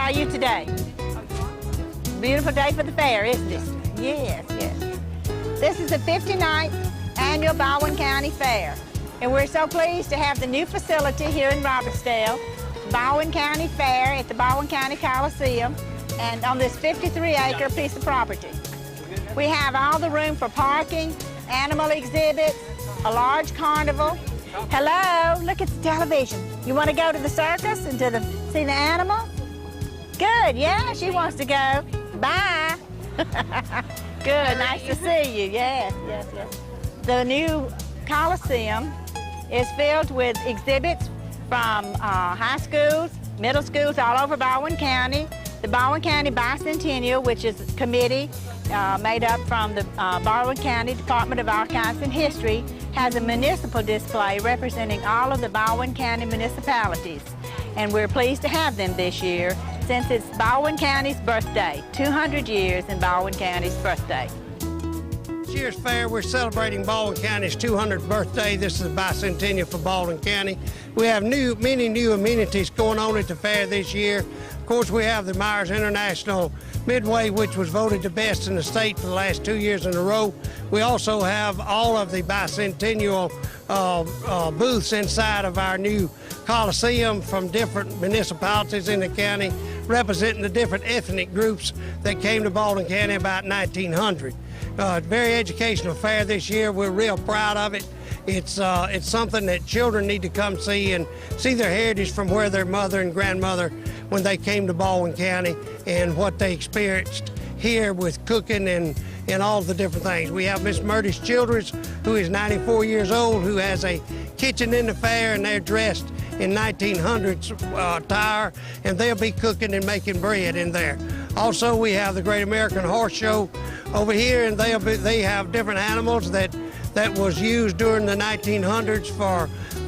are you today? Beautiful day for the fair, isn't it? Yes, yes. This is the 59th annual Baldwin County Fair, and we're so pleased to have the new facility here in Robertsdale, Baldwin County Fair at the Baldwin County Coliseum, and on this 53-acre piece of property. We have all the room for parking, animal exhibits, a large carnival. Hello, look at the television. You want to go to the circus and see the animals? Good, yeah, she wants to go. Bye. Good, nice to see you. Yes, yes, yes. The new Coliseum is filled with exhibits from high schools, middle schools all over Baldwin County. The Baldwin County Bicentennial, which is a committee made up from the Baldwin County Department of Archives and History, has a municipal display representing all of the Baldwin County municipalities. And we're pleased to have them this year since it's Baldwin County's birthday, 200 years in Baldwin County's birthday. This year's fair, we're celebrating Baldwin County's 200th birthday. This is the Bicentennial for Baldwin County. We have many new amenities going on at the fair this year. Of course, we have the Myers International Midway, which was voted the best in the state for the last 2 years in a row. We also have all of the Bicentennial booths inside of our new Coliseum from different municipalities in the county, representing the different ethnic groups that came to Baldwin County about 1900. Very educational fair this year. We're real proud of it. It's something that children need to come see and see their heritage from where their mother and grandmother when they came to Baldwin County and what they experienced here with cooking and all the different things. We have Miss Murtis Childress, who is 94 years old, who has a kitchen in the fair, and they're dressed in 1900s attire, and they'll be cooking and making bread in there. Also, we have the Great American Horse Show over here, and they have different animals that was used during the 1900s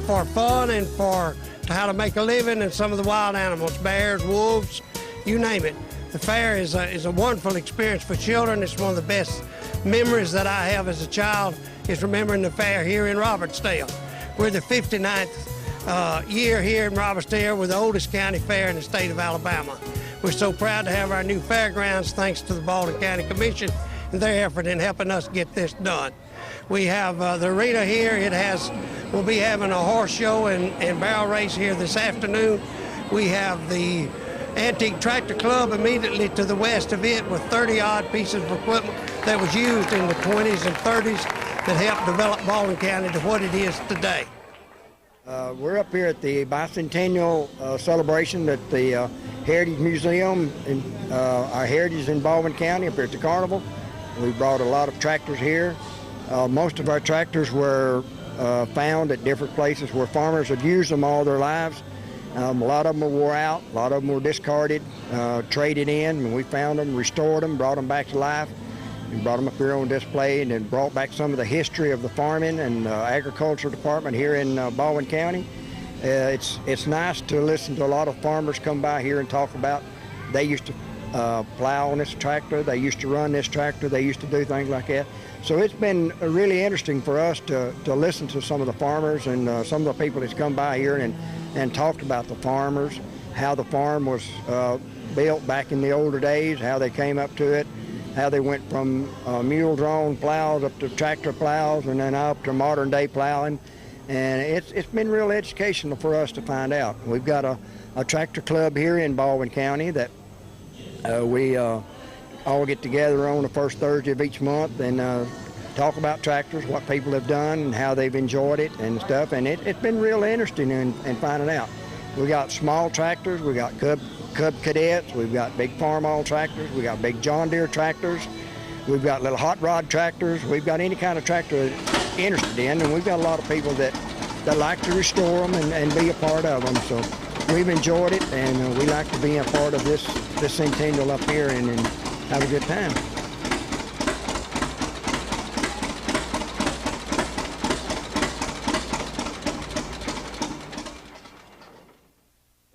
for fun and for how to make a living, and some of the wild animals, bears, wolves, you name it. The fair is a wonderful experience for children. It's one of the best memories that I have as a child, is remembering the fair here in Robertsdale. We're the 59th year here in Robertsdale. We're the oldest county fair in the state of Alabama. We're so proud to have our new fairgrounds thanks to the Baldwin County Commission and their effort in helping us get this done. We have the arena here. We'll be having a horse show and barrel race here this afternoon. We have the Antique Tractor Club immediately to the west of it with 30-odd pieces of equipment that was used in the 20s and 30s that helped develop Baldwin County to what it is today. We're up here at the Bicentennial celebration at the Heritage Museum, and our heritage in Baldwin County up here at the Carnival. We brought a lot of tractors here. Most of our tractors were found at different places where farmers had used them all their lives. A lot of them were wore out, a lot of them were discarded, traded in, and we found them, restored them, brought them back to life, and brought them up here on display, and then brought back some of the history of the farming and agriculture department here in Baldwin County. It's nice to listen to a lot of farmers come by here and talk about they used to plow on this tractor, they used to run this tractor, they used to do things like that. So it's been really interesting for us to listen to some of the farmers and some of the people that's come by here and talked about the farmers, how the farm was built back in the older days, how they came up to it, how they went from mule-drawn plows up to tractor plows and then up to modern-day plowing. And it's been real educational for us to find out. We've got a tractor club here in Baldwin County that we all get together on the first Thursday of each month and talk about tractors, what people have done and how they've enjoyed it and stuff. And it's been real interesting in finding out. We got small tractors, we got Cub Cadets, we've got big farm-all tractors, we got big John Deere tractors, we've got little hot rod tractors, we've got any kind of tractor that you're interested in, and we've got a lot of people that like to restore them and be a part of them. So we've enjoyed it, and we like to be a part of this centennial up here and have a good time.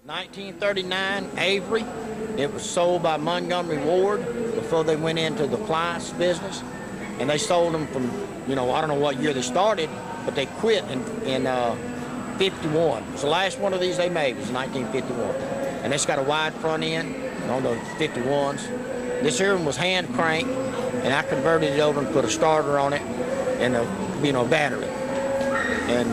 $1939 Avery. It was sold by Montgomery Ward before they went into the plice business, and they sold them from, I don't know what year they started, but they quit in 51. So the last one of these they made was 1951, and it's got a wide front end. on the 51s. This here one was hand cranked, and I converted it over and put a starter on it and a battery. And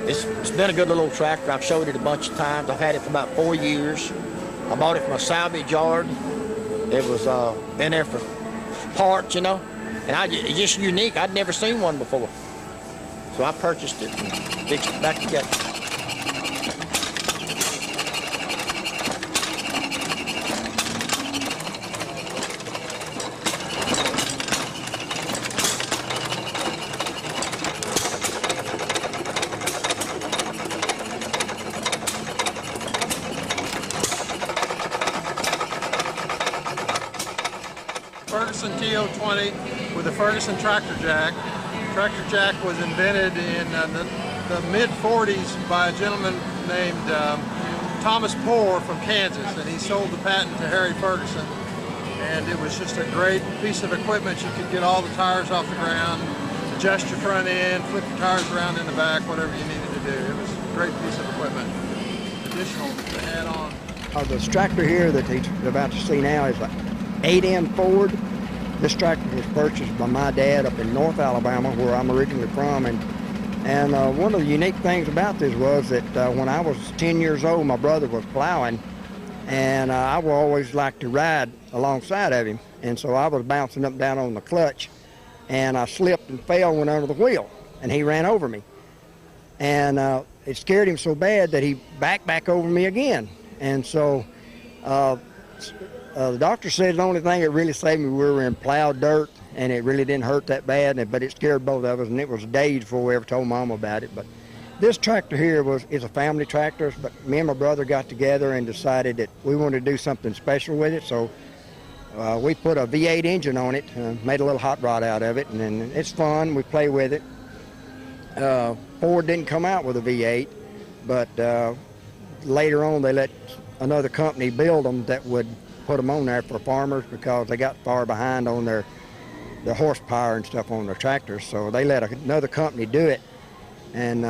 it's been a good little tractor. I've showed it a bunch of times. I've had it for about 4 years. I bought it from a salvage yard. It was been there for parts, and it's just unique. I'd never seen one before. So I purchased it and fixed it back together. Ferguson TO20 with a Ferguson tractor jack. Tractor jack was invented in the mid-40s by a gentleman named Thomas Poore from Kansas, and he sold the patent to Harry Ferguson. And it was just a great piece of equipment. You could get all the tires off the ground, adjust your front end, flip your tires around in the back, whatever you needed to do. It was a great piece of equipment. Additional to add on. This tractor here that he's about to see now is an 8-end Ford. This tractor was purchased by my dad up in North Alabama, where I'm originally from. And one of the unique things about this was that when I was 10 years old, my brother was plowing, and I would always like to ride alongside of him. And so I was bouncing up and down on the clutch, and I slipped and fell and went under the wheel, and he ran over me. And it scared him so bad that he backed back over me again. And so the doctor said the only thing that really saved me, we were in plowed dirt, and it really didn't hurt that bad, but it scared both of us, and it was days before we ever told Mom about it. But this tractor here is a family tractor, but me and my brother got together and decided that we wanted to do something special with it, so we put a V8 engine on it, made a little hot rod out of it, and then it's fun. We play with it. Ford didn't come out with a V8, but later on they let another company build them that would put them on there for farmers because they got far behind on their horsepower and stuff on their tractors. So they let another company do it, and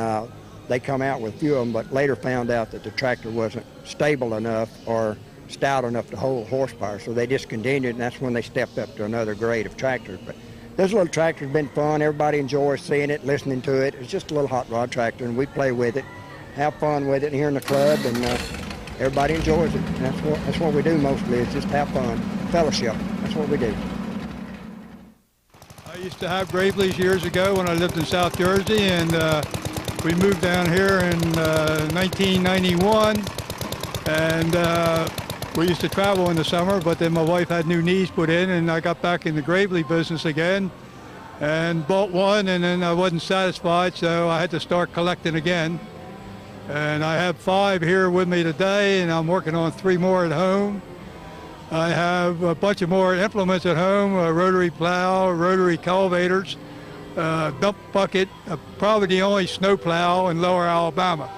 they come out with a few of them, but later found out that the tractor wasn't stable enough or stout enough to hold horsepower. So they discontinued, and that's when they stepped up to another grade of tractors. But this little tractor's been fun. Everybody enjoys seeing it, listening to it. It's just a little hot rod tractor, and we play with it, have fun with it here in the club, and everybody enjoys it. That's what we do mostly, is just have fun, fellowship. That's what we do. I used to have Gravely's years ago when I lived in South Jersey, and we moved down here in 1991, and we used to travel in the summer, but then my wife had new knees put in, and I got back in the Gravely business again and bought one, and then I wasn't satisfied, so I had to start collecting again. And I have 5 here with me today, and I'm working on 3 more at home. I have a bunch of more implements at home, a rotary plow, rotary cultivators, dump bucket, probably the only snow plow in lower Alabama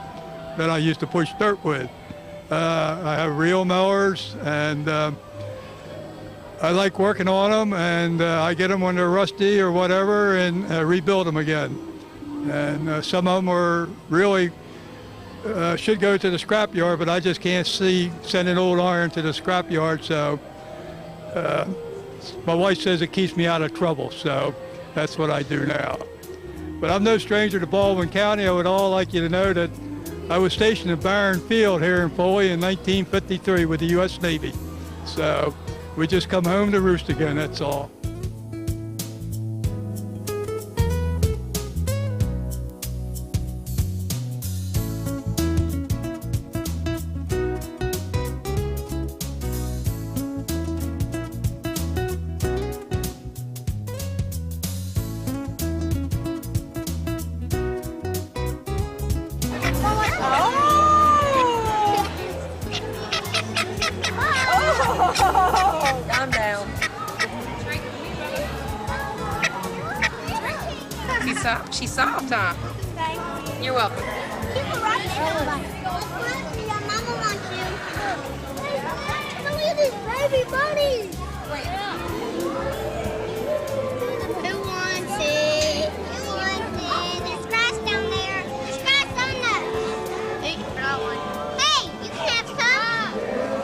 that I used to push dirt with. I have reel mowers, and I like working on them, and I get them when they're rusty or whatever and rebuild them again. And some of them are really should go to the scrap yard, but I just can't see sending old iron to the scrap yard, so my wife says it keeps me out of trouble, so that's what I do now. But I'm no stranger to Baldwin County. I would all like you to know that I was stationed at Barron Field here in Foley in 1953 with the U.S. Navy. So we just come home to roost again, that's all. Calm down. She's soft, huh? You're welcome. Mama wants you. Look at these baby bunnies. Who wants it? Who wants it? There's grass down there. There's grass on there. Hey, you can have one. Hey, you can have some.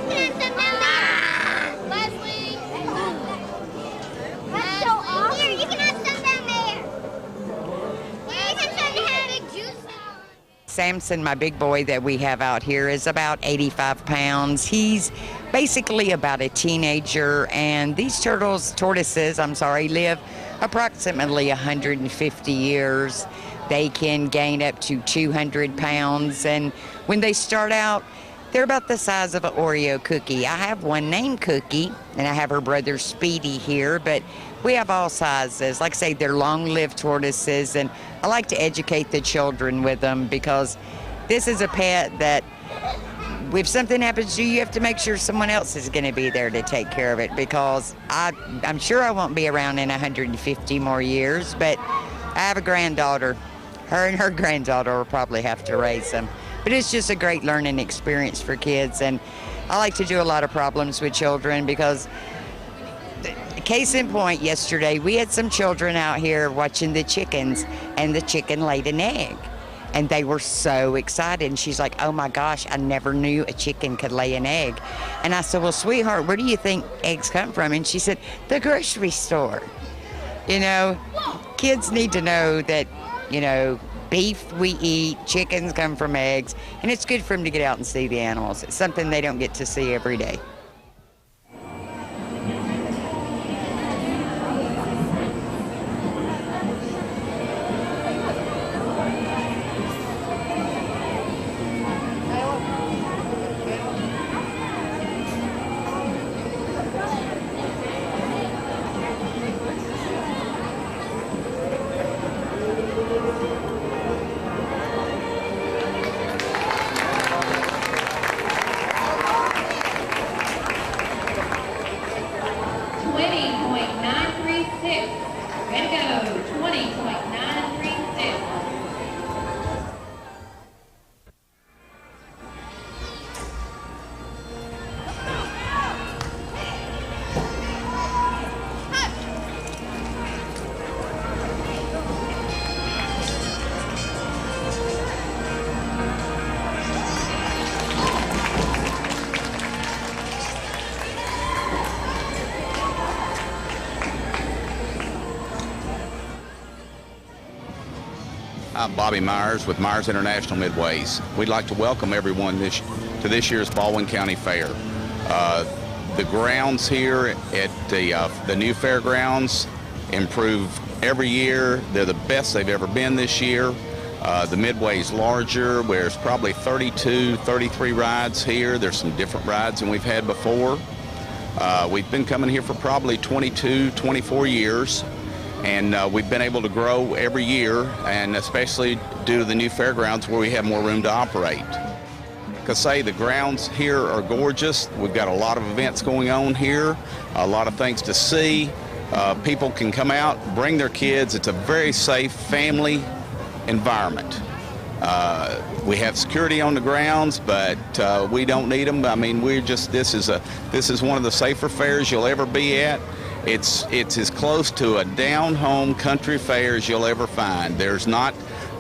You can have some Samson, my big boy that we have out here, is about 85 pounds. He's basically about a teenager, and these tortoises, live approximately 150 years. They can gain up to 200 pounds, and when they start out, they're about the size of an Oreo cookie. I have one named Cookie, and I have her brother Speedy here, but we have all sizes. Like I say, they're long-lived tortoises, and I like to educate the children with them because this is a pet that if something happens to you, you have to make sure someone else is going to be there to take care of it, because I'm sure I won't be around in 150 more years, but I have a granddaughter. Her and her granddaughter will probably have to raise them. But it's just a great learning experience for kids, and I like to do a lot of problems with children because, case in point, yesterday we had some children out here watching the chickens, and the chicken laid an egg. And they were so excited. And she's like, oh my gosh, I never knew a chicken could lay an egg. And I said, well, sweetheart, where do you think eggs come from? And she said, the grocery store. You know, kids need to know that, you know, beef we eat, chickens come from eggs, and it's good for them to get out and see the animals. It's something they don't get to see every day. I'm Bobby Myers with Myers International Midways. We'd like to welcome everyone to this year's Baldwin County Fair. The grounds here at the new fairgrounds improve every year. They're the best they've ever been this year. The Midway's larger. There's probably 32, 33 rides here. There's some different rides than we've had before. We've been coming here for probably 22, 24 years. And we've been able to grow every year, and especially due to the new fairgrounds where we have more room to operate. Like I say, the grounds here are gorgeous. We've got a lot of events going on here, a lot of things to see. People can come out, bring their kids. It's a very safe family environment. We have security on the grounds, but we don't need them. I mean, this is one of the safer fairs you'll ever be at. It's as close to a down-home country fair as you'll ever find. There's not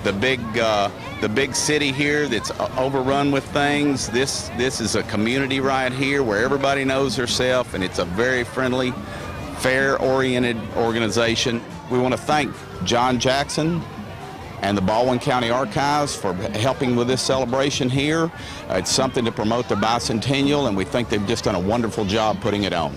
the big city here that's overrun with things. This is a community right here where everybody knows herself, and it's a very friendly, fair-oriented organization. We want to thank John Jackson and the Baldwin County Archives for helping with this celebration here. It's something to promote the Bicentennial, and we think they've just done a wonderful job putting it on.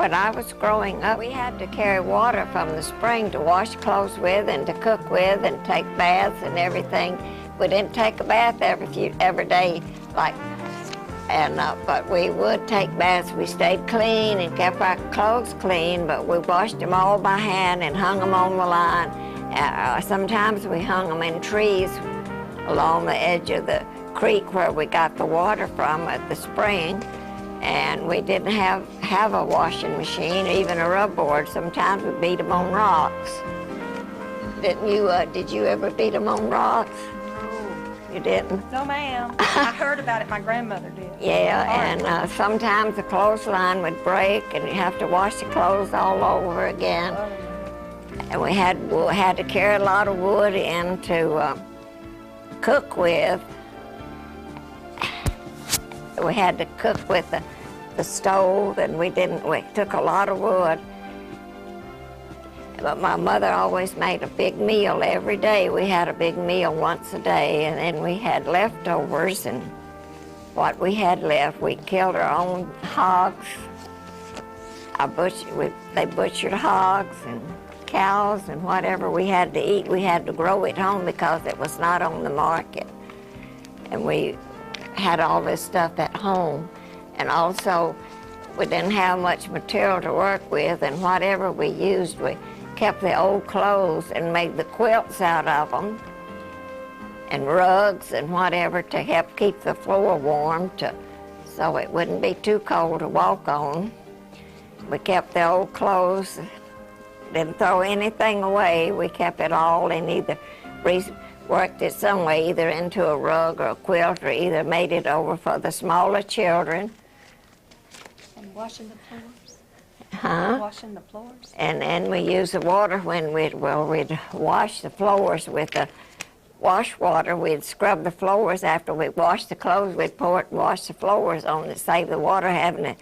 when I was growing up, we had to carry water from the spring to wash clothes with and to cook with and take baths and everything. We didn't take a bath every day, but we would take baths. We stayed clean and kept our clothes clean, but we washed them all by hand and hung them on the line. Sometimes we hung them in trees along the edge of the creek where we got the water from at the spring. And we didn't have a washing machine, even a rub board. Sometimes we beat them on rocks. Didn't you? Did you ever beat them on rocks? No. You didn't? No, ma'am. I heard about it. My grandmother did. Yeah, and sometimes the clothesline would break, and you have to wash the clothes all over again. And we had to carry a lot of wood in to cook with. We had to cook with the stove, and we took a lot of wood. But my mother always made a big meal every day. We had a big meal once a day, and then we had leftovers, and what we had left, we killed our own hogs. They butchered hogs and cows and whatever we had to eat. We had to grow at home because it was not on the market. And we had all this stuff at home, and also we didn't have much material to work with, and whatever we used, we kept the old clothes and made the quilts out of them, and rugs and whatever to help keep the floor warm so it wouldn't be too cold to walk on. We kept the old clothes, didn't throw anything away. We kept it all and either worked it some way, either into a rug or a quilt, or either made it over for the smaller children. And washing the floors? Huh? Washing the floors? And we used the water when we'd wash the floors with the wash water. We'd scrub the floors after we washed the clothes. We'd pour it and wash the floors on to save the water having to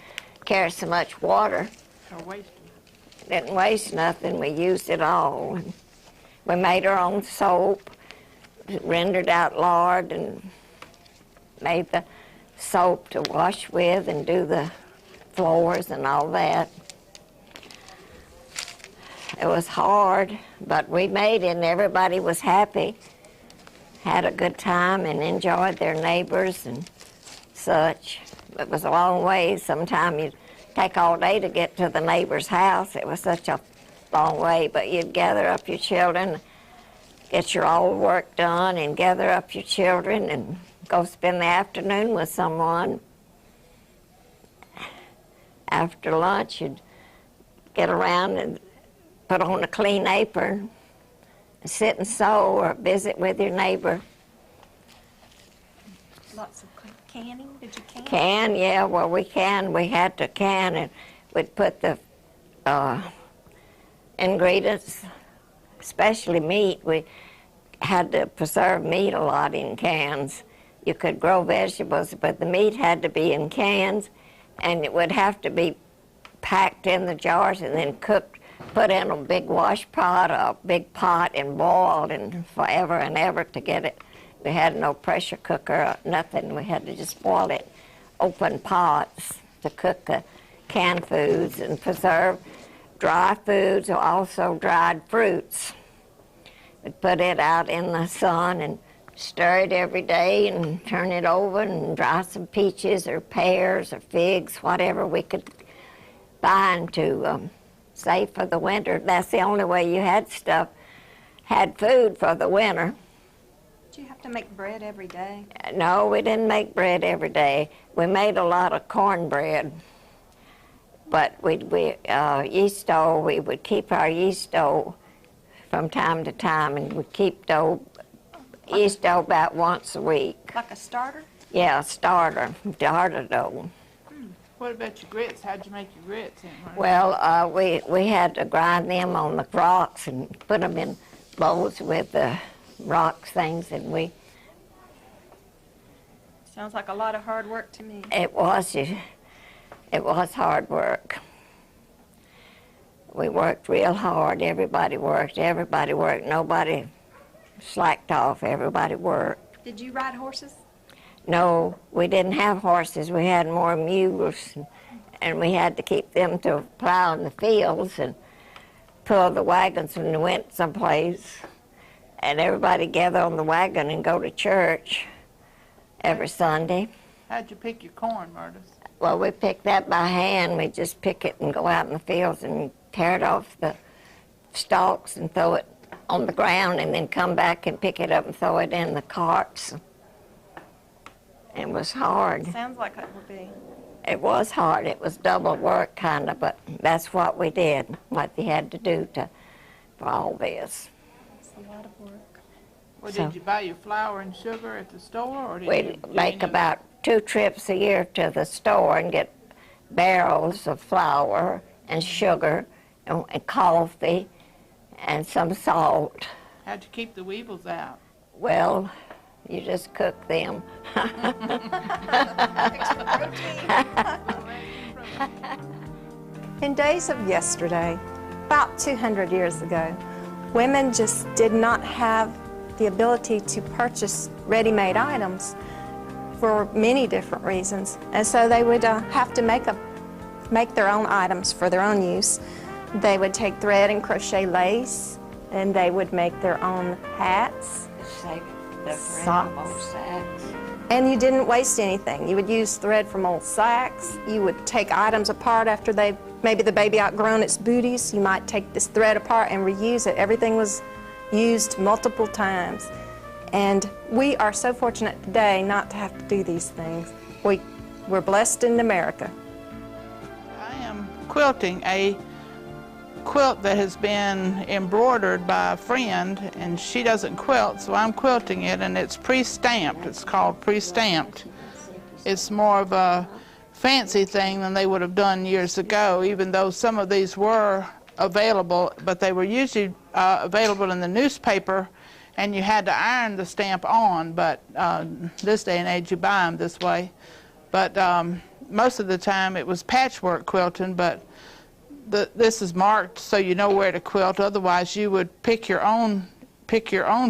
carry so much water. Or waste it. Didn't waste nothing. We used it all. We made our own soap. Rendered out lard and made the soap to wash with and do the floors and all that. It was hard, but we made it and everybody was happy, had a good time and enjoyed their neighbors and such. It was a long way. Sometimes you'd take all day to get to the neighbor's house. It was such a long way, but you'd gather up your children, get your old work done and gather up your children and go spend the afternoon with someone. After lunch, you'd get around and put on a clean apron, and sit and sew or visit with your neighbor. Lots of canning? Did you can? Can, yeah, well, we had to can, and we'd put the ingredients, especially meat. We had to preserve meat a lot in cans. You could grow vegetables, but the meat had to be in cans, and it would have to be packed in the jars and then cooked, put in a big wash pot, a big pot, and boiled and forever and ever to get it. We had no pressure cooker, nothing. We had to just boil it, open pots to cook the canned foods and preserve dry foods, or also dried fruits. We'd put it out in the sun and stir it every day and turn it over and dry some peaches or pears or figs, whatever we could find to save for the winter. That's the only way you had food for the winter. Did you have to make bread every day? No, we didn't make bread every day. We made a lot of cornbread. But yeast dough, we would keep our yeast dough from time to time, and we'd keep yeast dough about once a week. Like a starter? Yeah, a starter dough. What about your grits? How'd you make your grits? Well, we had to grind them on the rocks and put them in bowls with the rocks things, and we... Sounds like a lot of hard work to me. It was hard work. We worked real hard. Everybody worked. Nobody slacked off. Everybody worked. Did you ride horses? No, we didn't have horses. We had more mules and we had to keep them to plow in the fields and pull the wagons when we went someplace. And everybody gather on the wagon and go to church every Sunday. How'd you pick your corn, Murders? Well, we pick that by hand. We just pick it and go out in the fields and tear it off the stalks and throw it on the ground, and then come back and pick it up and throw it in the carts. It was hard. Sounds like it would be. It was hard. It was double work, kind of, but that's what we did, what they had to do for all this. It's a lot of work. Well, So- did you buy your flour and sugar at the store, or did We you make about 2 trips a year to the store and get barrels of flour and sugar and coffee and some salt. How'd you keep the weevils out? Well, you just cook them. In days of yesterday, about 200 years ago, women just did not have the ability to purchase ready-made items for many different reasons. And so they would have to make their own items for their own use. They would take thread and crochet lace, and they would make their own hats, socks. And you didn't waste anything. You would use thread from old sacks. You would take items apart after maybe the baby outgrown its booties. You might take this thread apart and reuse it. Everything was used multiple times. And we are so fortunate today not to have to do these things. We're blessed in America. I am quilting a quilt that has been embroidered by a friend, and she doesn't quilt, so I'm quilting it, and it's pre-stamped. It's called pre-stamped. It's more of a fancy thing than they would have done years ago, even though some of these were available, but they were usually available in the newspaper, and you had to iron the stamp on, but this day and age you buy them this way. But most of the time it was patchwork quilting, but this is marked so you know where to quilt. Otherwise you would pick your own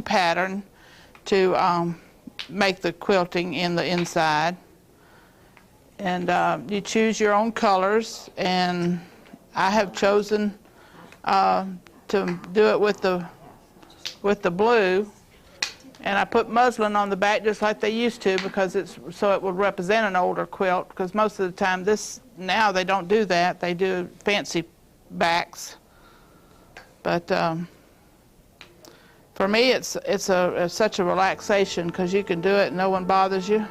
pattern to make the quilting in the inside. And you choose your own colors, and I have chosen to do it with the blue, and I put muslin on the back just like they used to, because so it would represent an older quilt, because most of the time now they don't do that. They do fancy backs. But for me it's such a relaxation, because you can do it and no one bothers you.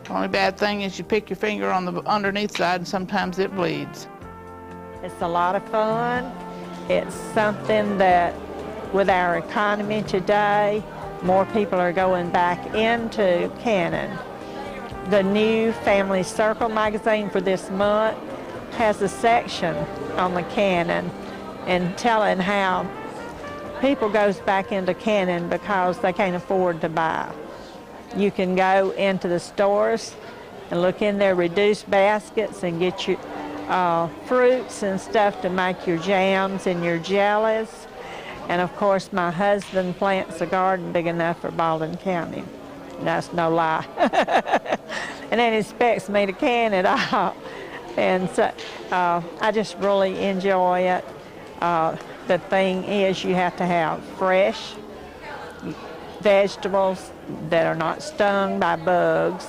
The only bad thing is you pick your finger on the underneath side and sometimes it bleeds. It's a lot of fun. It's something that, with our economy today, more people are going back into canning. The new Family Circle magazine for this month has a section on the canning and telling how people goes back into canning because they can't afford to buy. You can go into the stores and look in their reduced baskets and get your fruits and stuff to make your jams and your jellies. And of course, my husband plants a garden big enough for Baldwin County. That's no lie. And then he expects me to can it all. And so I just really enjoy it. The thing is, you have to have fresh vegetables that are not stung by bugs.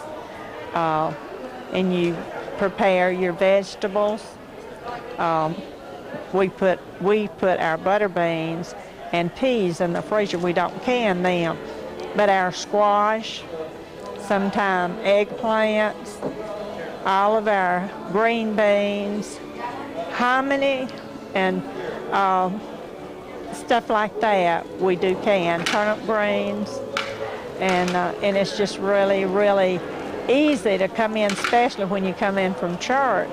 And you prepare your vegetables. We put our butter beans and peas in the freezer. We don't can them, but our squash, sometimes eggplants, all of our green beans, hominy, and stuff like that we do can. Turnip greens, and it's just really, really easy to come in, especially when you come in from church.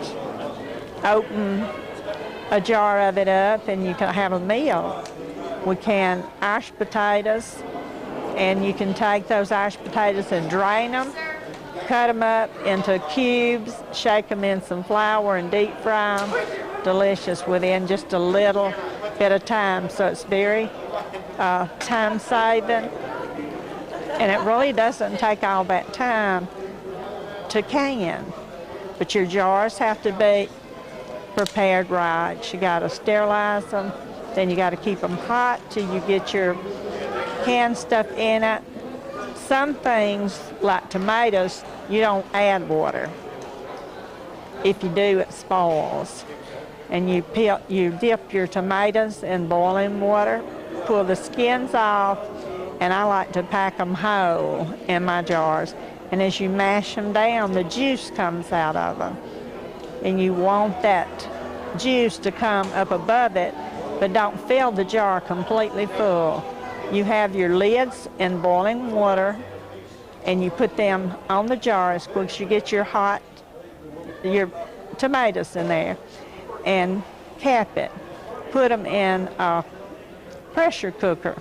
Open a jar of it up and you can have a meal. We can mashed potatoes, and you can take those mashed potatoes and drain them, cut them up into cubes, shake them in some flour and deep fry them. Delicious within just a little bit of time, so it's very time saving, and it really doesn't take all that time to can. But your jars have to be prepared right. You got to sterilize them, then you got to keep them hot till you get your canned stuff in it. Some things, like tomatoes, you don't add water. If you do, it spoils. And you dip your tomatoes in boiling water, pull the skins off, and I like to pack them whole in my jars. And as you mash them down, the juice comes out of them. And you want that juice to come up above it, but don't fill the jar completely full. You have your lids in boiling water, and you put them on the jars once you get your tomatoes in there, and cap it. Put them in a pressure cooker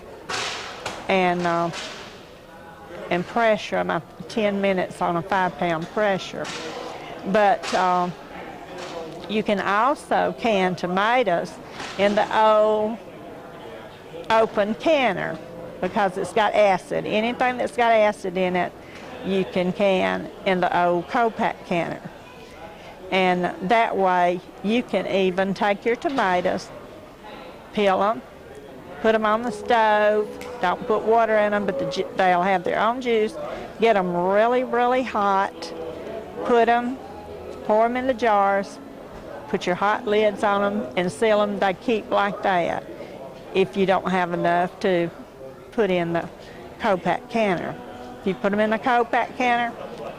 and pressure them 10 minutes on a 5-pound pressure. But you can also can tomatoes in the old open canner because it's got acid. Anything that's got acid in it, you can can in the old co-pack canner. And that way you can even take your tomatoes, peel them, put them on the stove, don't put water in them, but they'll have their own juice, get them really, really hot, pour them in the jars, put your hot lids on them and seal them. They keep like that if you don't have enough to put in the co-pack canner. If you put them in the co-pack canner,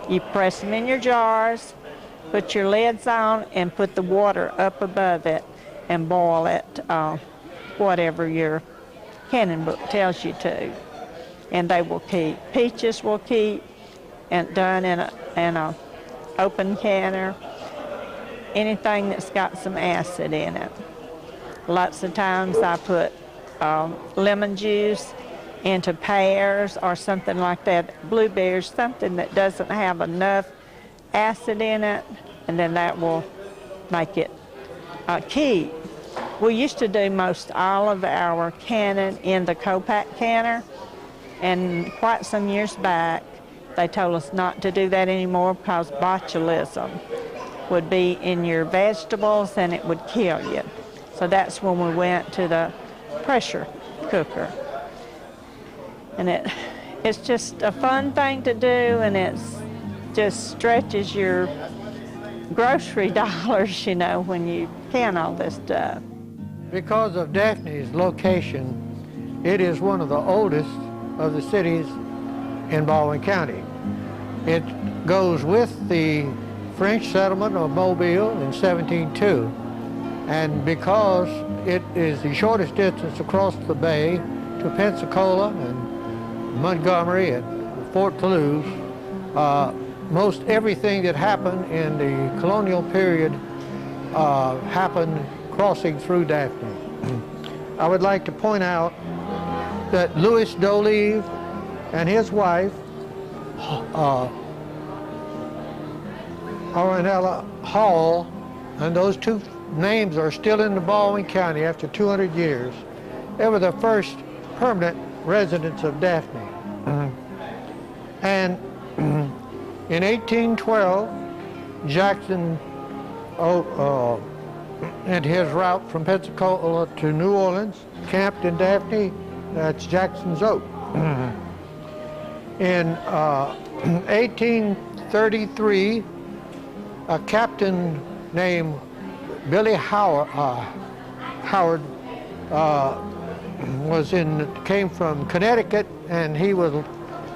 you press them in your jars, put your lids on, and put the water up above it and boil it, whatever your canning book tells you to. And they will keep. Peaches will keep, and done in a open canner. Anything that's got some acid in it. Lots of times I put lemon juice into pears or something like that, blueberries, something that doesn't have enough acid in it, and then that will make it keep. We used to do most all of our canning in the co-pack canner, and quite some years back they told us not to do that anymore because botulism would be in your vegetables and it would kill you. So that's when we went to the pressure cooker. And it's just a fun thing to do, and it's just stretches your grocery dollars, you know, when you can all this stuff. Because of Daphne's location, it is one of the oldest of the cities in Baldwin County. It goes with the French settlement of Mobile in 1702, and because it is the shortest distance across the bay to Pensacola and Montgomery and Fort Toulouse, most everything that happened in the colonial period happened crossing through Daphne. I would like to point out that Louis D'Olive and his wife, Ornella Hall, and those two names are still in the Baldwin County after 200 years. They were the first permanent residents of Daphne. And in 1812, Jackson and his route from Pensacola to New Orleans camped in Daphne. That's Jackson's Oak. In 1833, a captain named Billy Howard came from Connecticut, and he was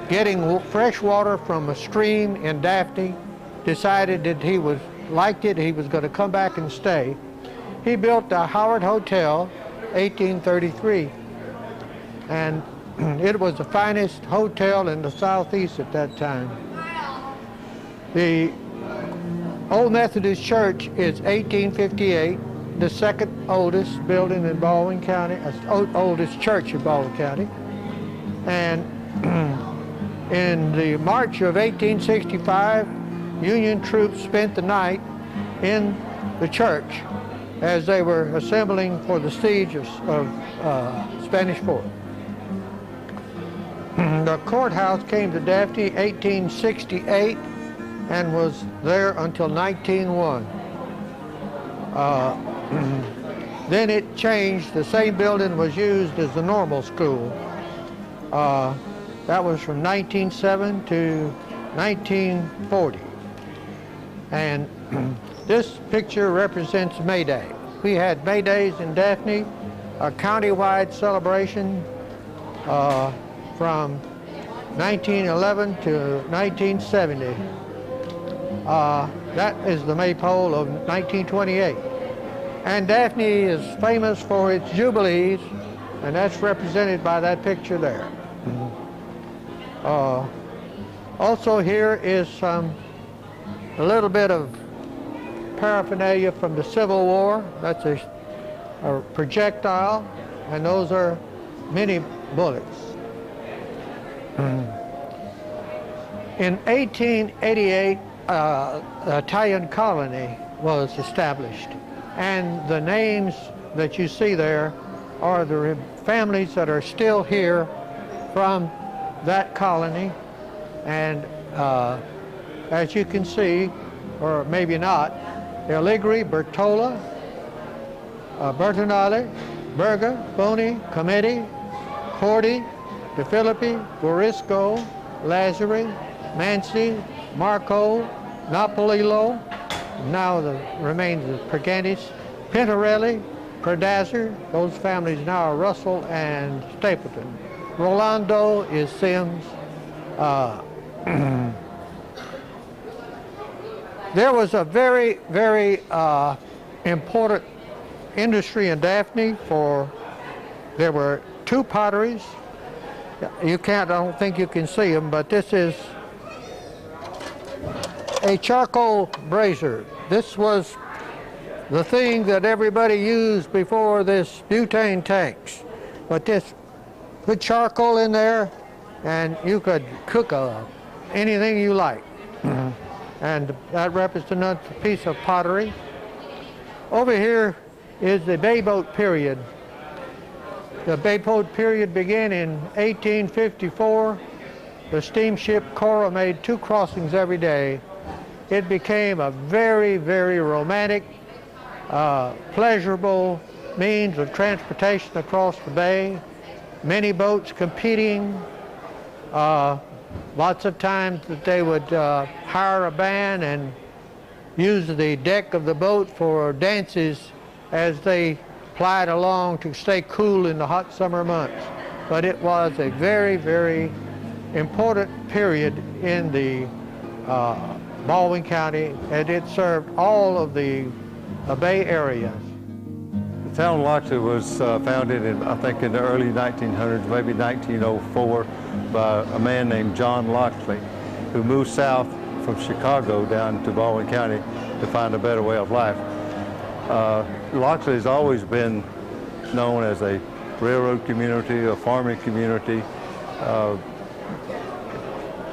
getting fresh water from a stream in Daphne, decided that he liked it, he was going to come back and stay. He built the Howard Hotel, 1833, and it was the finest hotel in the Southeast at that time. The Old Methodist Church is 1858, the second oldest building in Baldwin County, oldest church in Baldwin County. And in the March of 1865, Union troops spent the night in the church as they were assembling for the siege of Spanish Fort. The courthouse came to Daphne 1868, and was there until 1901. Then it changed. The same building was used as the normal school. That was from 1907 to 1940. And this picture represents May Day. We had May Days in Daphne, a county-wide celebration from 1911 to 1970. That is the Maypole of 1928. And Daphne is famous for its jubilees, and that's represented by that picture there. Also here is a little bit of paraphernalia from the Civil War. That's a projectile, and those are mini bullets. In 1888, an Italian colony was established, and the names that you see there are the families that are still here from that colony. And as you can see, or maybe not, Allegri, Bertola, Bertonale, Berga, Boni, Cometti, Cordi, De Filippi, Borisco, Lazzari, Mansi, Marco, Napolillo, now the remains of Pergantis, Pintarelli, Perdazzer, those families now are Russell and Stapleton. Rolando is Sims. There was a very, very important industry in Daphne there were two potteries. I don't think you can see them, but this is a charcoal brazier. This was the thing that everybody used before this butane tanks. But this, put charcoal in there, and you could cook anything you like. And that represents a piece of pottery. Over here is the bay boat period. The bay boat period began in 1854. The steamship Cora made 2 crossings every day. It became a very, very romantic, pleasurable means of transportation across the bay. Many boats competing. Lots of times that they would hire a band and use the deck of the boat for dances as they plied along to stay cool in the hot summer months. But it was a very, very important period in the Baldwin County, and it served all of the Bay area. The town of Loxley was founded in, I think, in the early 1900s, maybe 1904, by a man named John Loxley, who moved south from Chicago down to Baldwin County to find a better way of life. Loxley has always been known as a railroad community, a farming community.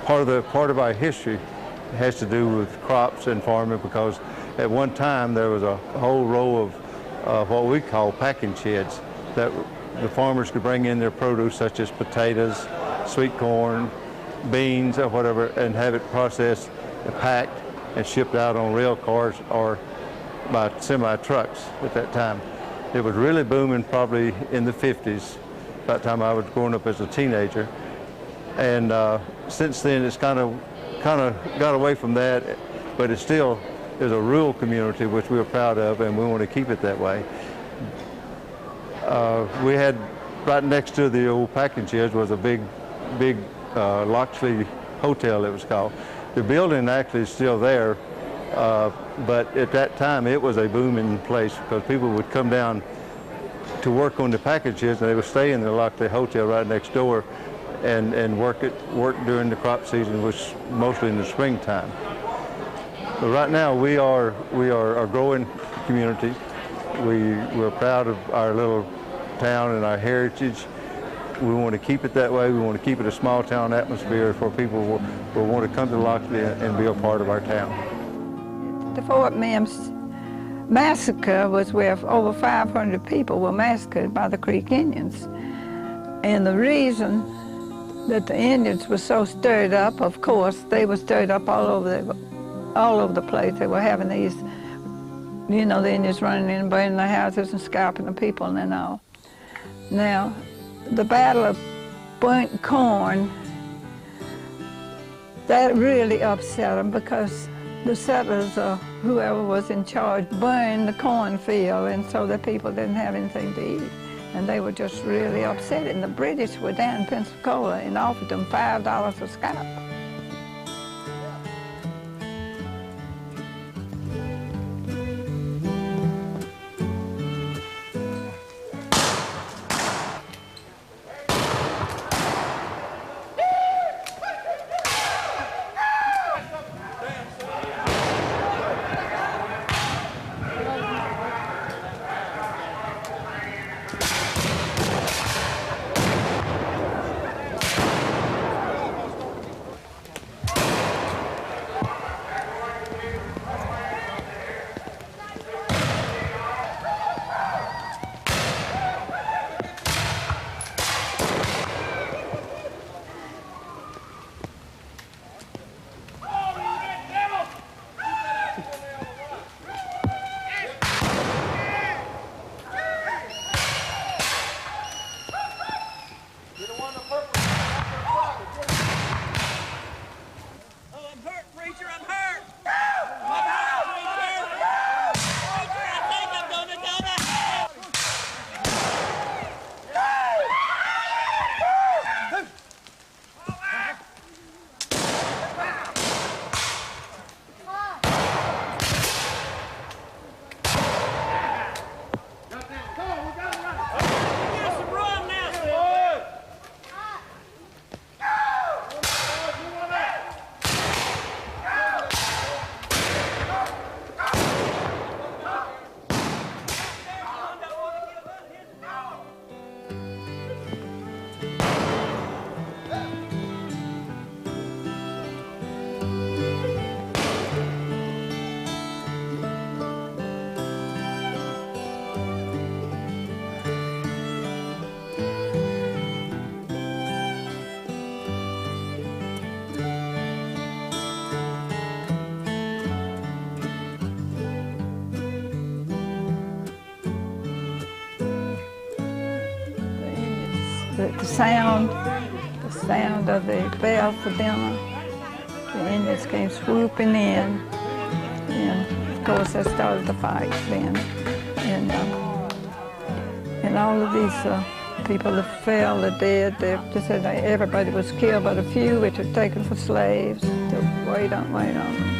Part of our history has to do with crops and farming, because at one time there was a whole row of what we call packing sheds that the farmers could bring in their produce, such as potatoes, sweet corn, beans, or whatever, and have it processed and packed and shipped out on rail cars or by semi-trucks at that time. It was really booming probably in the 50s, about the time I was growing up as a teenager. And since then it's kind of got away from that, but it still is a rural community which we're proud of, and we want to keep it that way. We had, right next to the old packing sheds was a big Loxley Hotel, it was called. The building actually is still there, but at that time it was a booming place, because people would come down to work on the packing sheds, and they would stay in the Loxley Hotel right next door and work during the crop season, which mostly in the springtime. But right now we are a growing community. We're proud of our little town and our heritage. We want to keep it that way. We want to keep it a small town atmosphere for people will want to come to Loxley and be a part of our town. The Fort Mims massacre was where over 500 people were massacred by the Creek Indians. And the reason that the Indians were so stirred up, of course, they were stirred up all over all over the place. They were having these, you know, the Indians running in and burning their houses and scalping the people and all. Now, the Battle of Burnt Corn, that really upset them because the settlers or whoever was in charge burned the cornfield, and so the people didn't have anything to eat. And they were just really upset. And the British were down in Pensacola and offered them $5 a scalp. The sound of the bell for dinner. The Indians came swooping in, and of course that started the fight then. And all of these people that fell, the dead, they said everybody was killed, but a few which were taken for slaves to wait on them.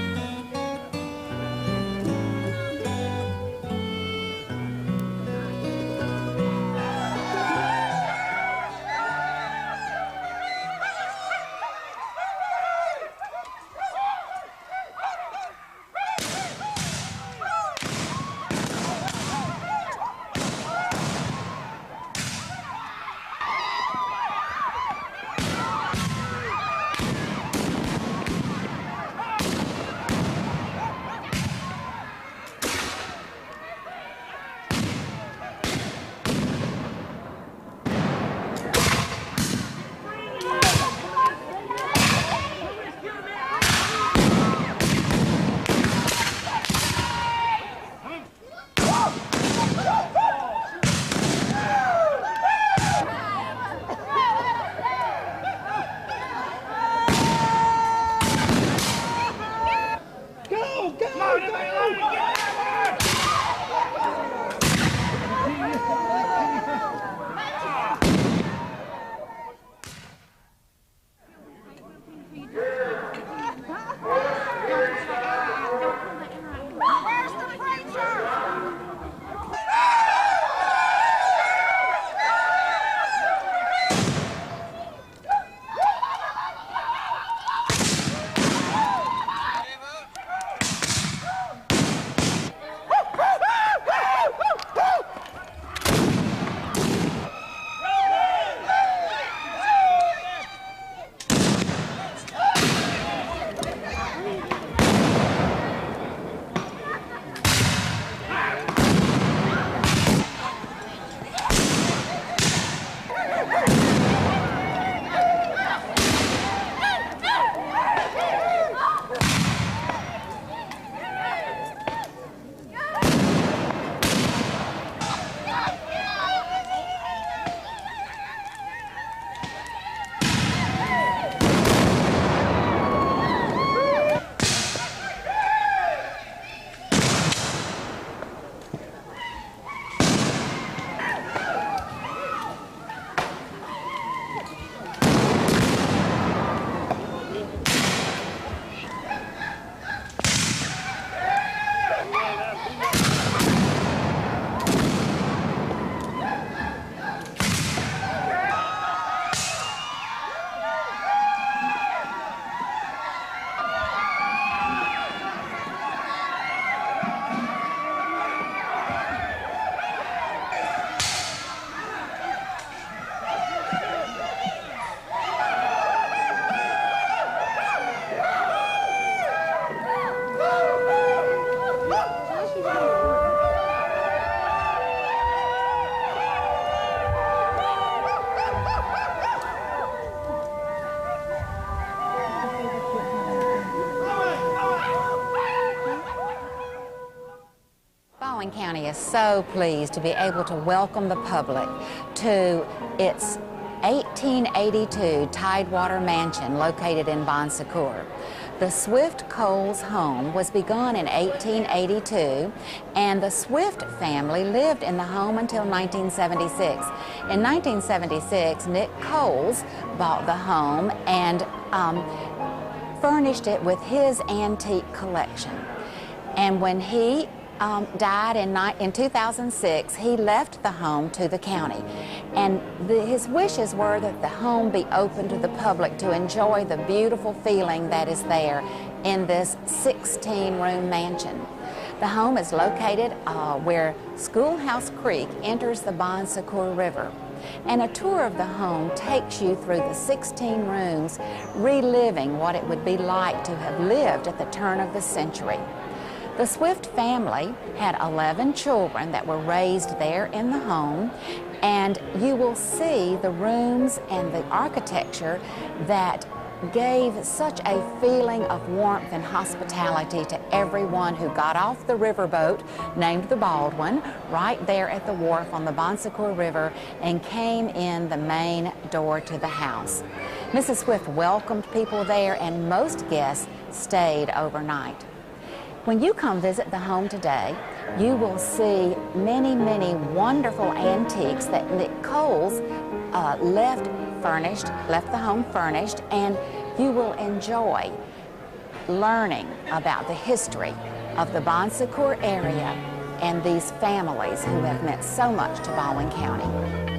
Baldwin County is so pleased to be able to welcome the public to its 1882 Tidewater Mansion located in Bon Secours. The Swift Coles home was begun in 1882, and the Swift family lived in the home until 1976. In 1976, Nick Coles bought the home and furnished it with his antique collection. And when he died in 2006, he left the home to the county. And his wishes were that the home be open to the public to enjoy the beautiful feeling that is there in this 16-room mansion. The home is located where Schoolhouse Creek enters the Bon Secours River. And a tour of the home takes you through the 16 rooms, reliving what it would be like to have lived at the turn of the century. The Swift family had 11 children that were raised there in the home, and you will see the rooms and the architecture that gave such a feeling of warmth and hospitality to everyone who got off the riverboat named the Baldwin right there at the wharf on the Bon Secours River and came in the main door to the house. Mrs. Swift welcomed people there, and most guests stayed overnight. When you come visit the home today, you will see many, many wonderful antiques that Nick Coles left the home furnished, and you will enjoy learning about the history of the Bon Secours area and these families who have meant so much to Baldwin County.